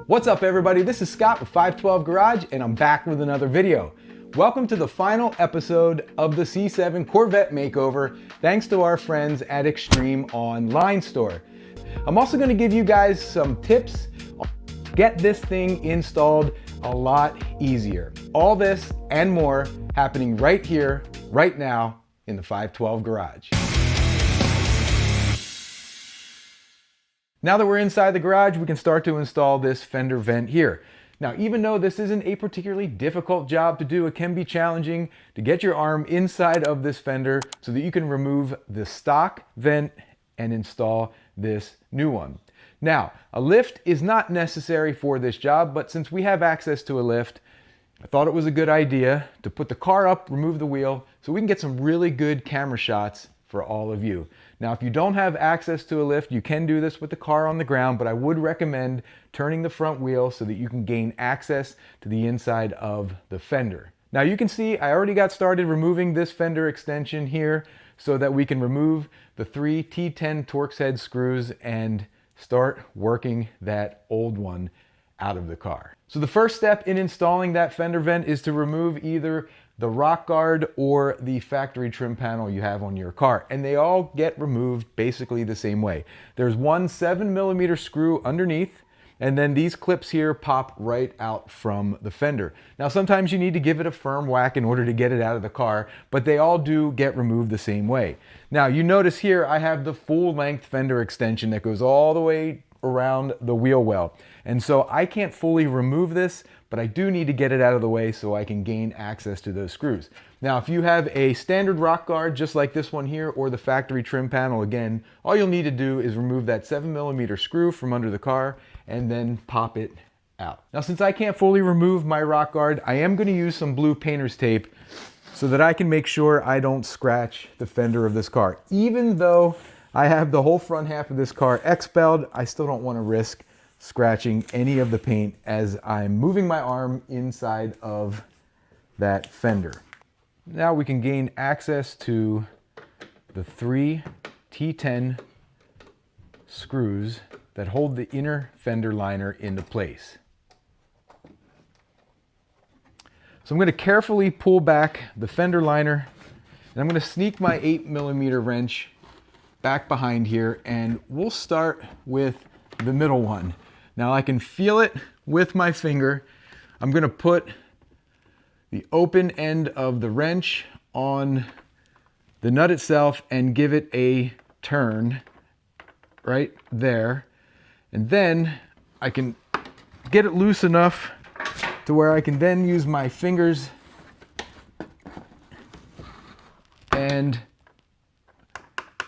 What's up everybody, this is Scott with 512 Garage and I'm back with another video. Welcome to the final episode of the C7 Corvette makeover thanks to our friends at Extreme Online Store. I'm also going to give you guys some tips on get this thing installed a lot easier. All this and more happening right here, right now in the 512 Garage. Now that we're inside the garage, we can start to install this fender vent here. Now, even though this isn't a particularly difficult job to do, it can be challenging to get your arm inside of this fender so that you can remove the stock vent and install this new one. Now, a lift is not necessary for this job, but since we have access to a lift, I thought it was a good idea to put the car up, remove the wheel, so we can get some really good camera shots for all of you. Now, if you don't have access to a lift, you can do this with the car on the ground, but I would recommend turning the front wheel so that you can gain access to the inside of the fender. Now you can see I already got started removing this fender extension here so that we can remove the 3 T10 Torx head screws and start working that old one out of the car. So the first step in installing that fender vent is to remove either the rock guard or the factory trim panel you have on your car, and they all get removed basically the same way. There's one 7mm screw underneath, and then these clips here pop right out from the fender. Now sometimes you need to give it a firm whack in order to get it out of the car, but they all do get removed the same way. Now you notice here I have the full length fender extension that goes all the way around the wheel well, and so I can't fully remove this, but I do need to get it out of the way so I can gain access to those screws. Now, if you have a standard rock guard, just like this one here, or the factory trim panel, again, all you'll need to do is remove that 7mm screw from under the car and then pop it out. Now, since I can't fully remove my rock guard, I am gonna use some blue painter's tape so that I can make sure I don't scratch the fender of this car. Even though I have the whole front half of this car expelled, I still don't wanna risk scratching any of the paint as I'm moving my arm inside of that fender. Now we can gain access to the 3 T10 screws that hold the inner fender liner into place. So I'm going to carefully pull back the fender liner, and I'm going to sneak my 8mm wrench back behind here, and we'll start with the middle one. Now I can feel it with my finger. I'm going to put the open end of the wrench on the nut itself and give it a turn right there. And then I can get it loose enough to where I can then use my fingers and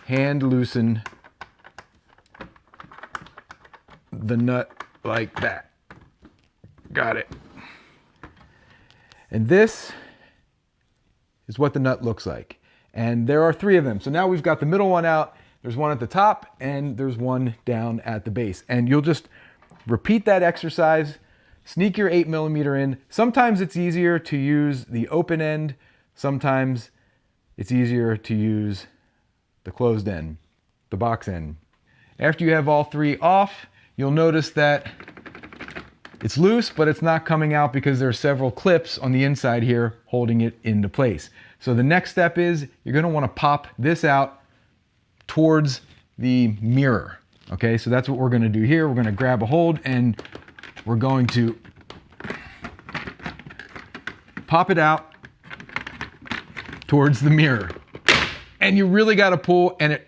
hand loosen the nut like that. Got it. And this is what the nut looks like. And there are 3 of them. So now we've got the middle one out, there's one at the top, and there's one down at the base. And you'll just repeat that exercise, sneak your 8mm in. Sometimes it's easier to use the open end, sometimes it's easier to use the closed end, the box end. After you have all 3 off, you'll notice that it's loose, but it's not coming out because there are several clips on the inside here holding it into place. So the next step is you're going to want to pop this out towards the mirror. Okay, so that's what we're going to do here. We're going to grab a hold and we're going to pop it out towards the mirror. And you really got to pull, and it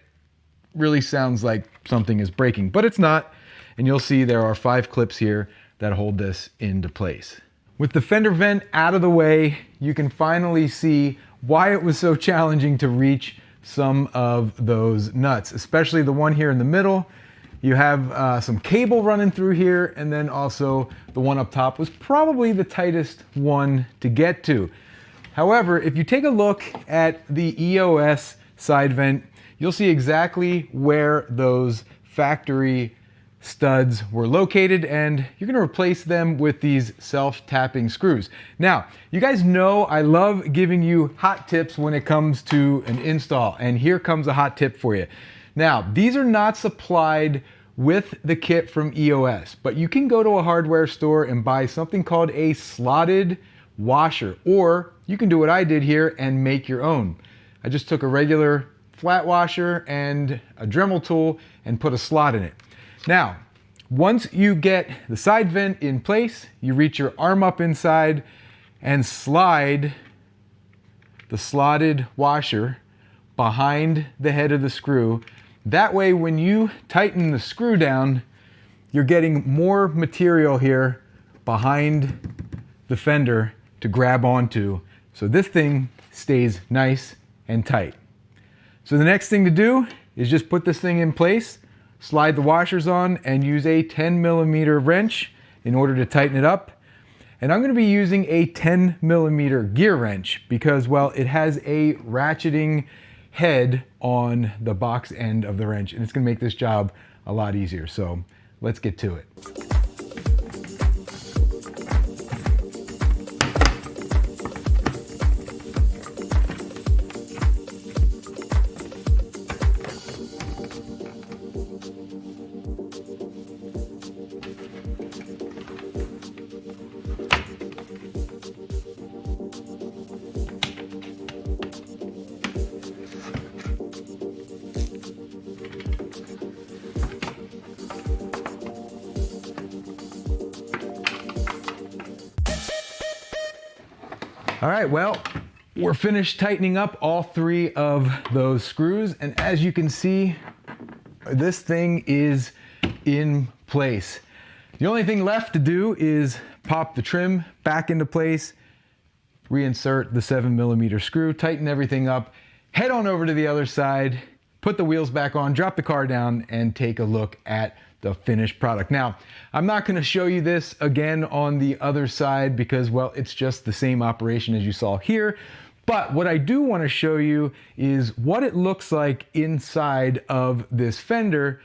really sounds like something is breaking, but it's not. And you'll see there are 5 clips here that hold this into place. With the fender vent out of the way, you can finally see why it was so challenging to reach some of those nuts, especially the one here in the middle. You have some cable running through here, and then also the one up top was probably the tightest one to get to. However, if you take a look at the EOS side vent, you'll see exactly where those factory studs were located, and you're going to replace them with these self-tapping screws. Now, you guys know I love giving you hot tips when it comes to an install, and here comes a hot tip for you. Now, these are not supplied with the kit from EOS, but you can go to a hardware store and buy something called a slotted washer, or you can do what I did here and make your own. I just took a regular flat washer and a Dremel tool and put a slot in it. Now, once you get the side vent in place, you reach your arm up inside and slide the slotted washer behind the head of the screw. That way, when you tighten the screw down, you're getting more material here behind the fender to grab onto, so this thing stays nice and tight. So the next thing to do is just put this thing in place, slide the washers on, and use a 10mm wrench in order to tighten it up. And I'm going to be using a 10mm gear wrench because, well, it has a ratcheting head on the box end of the wrench, and it's going to make this job a lot easier. So let's get to it. All right, well, we're finished tightening up all 3 of those screws, and as you can see, this thing is in place. The only thing left to do is pop the trim back into place, reinsert the 7mm screw, tighten everything up, head on over to the other side, put the wheels back on, drop the car down, and take a look at the finished product. Now, I'm not going to show you this again on the other side because, well, it's just the same operation as you saw here. But what I do want to show you is what it looks like inside of this fender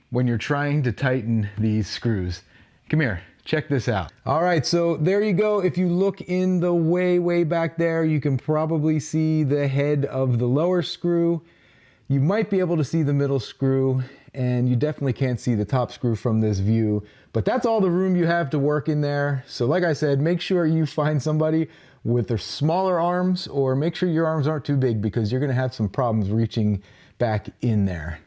when you're trying to tighten these screws. Come here, check this out. All right, so there you go. If you look in the way back there, you can probably see the head of the lower screw. You might be able to see the middle screw, and you definitely can't see the top screw from this view, but that's all the room you have to work in there. So like I said, make sure you find somebody with their smaller arms, or make sure your arms aren't too big because you're gonna have some problems reaching back in there.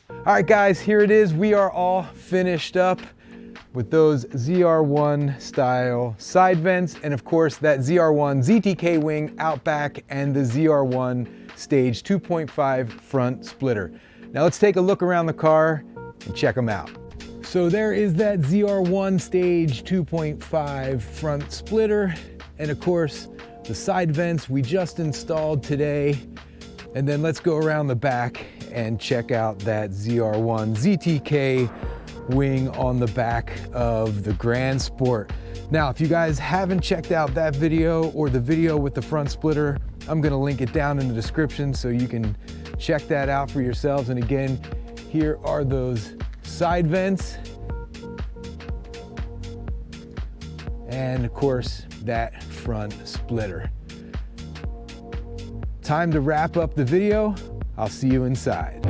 All right guys, here it is. We are all finished up with those ZR1 style side vents, and of course that ZR1 ZTK wing out back and the ZR1 stage 2.5 front splitter. Now let's take a look around the car and check them out. So there is that ZR1 stage 2.5 front splitter, and of course the side vents we just installed today. And then let's go around the back and check out that ZR1 ZTK wing on the back of the Grand Sport. Now, if you guys haven't checked out that video or the video with the front splitter, I'm gonna link it down in the description so you can check that out for yourselves. And again, here are those side vents. And of course, that front splitter. Time to wrap up the video. I'll see you inside.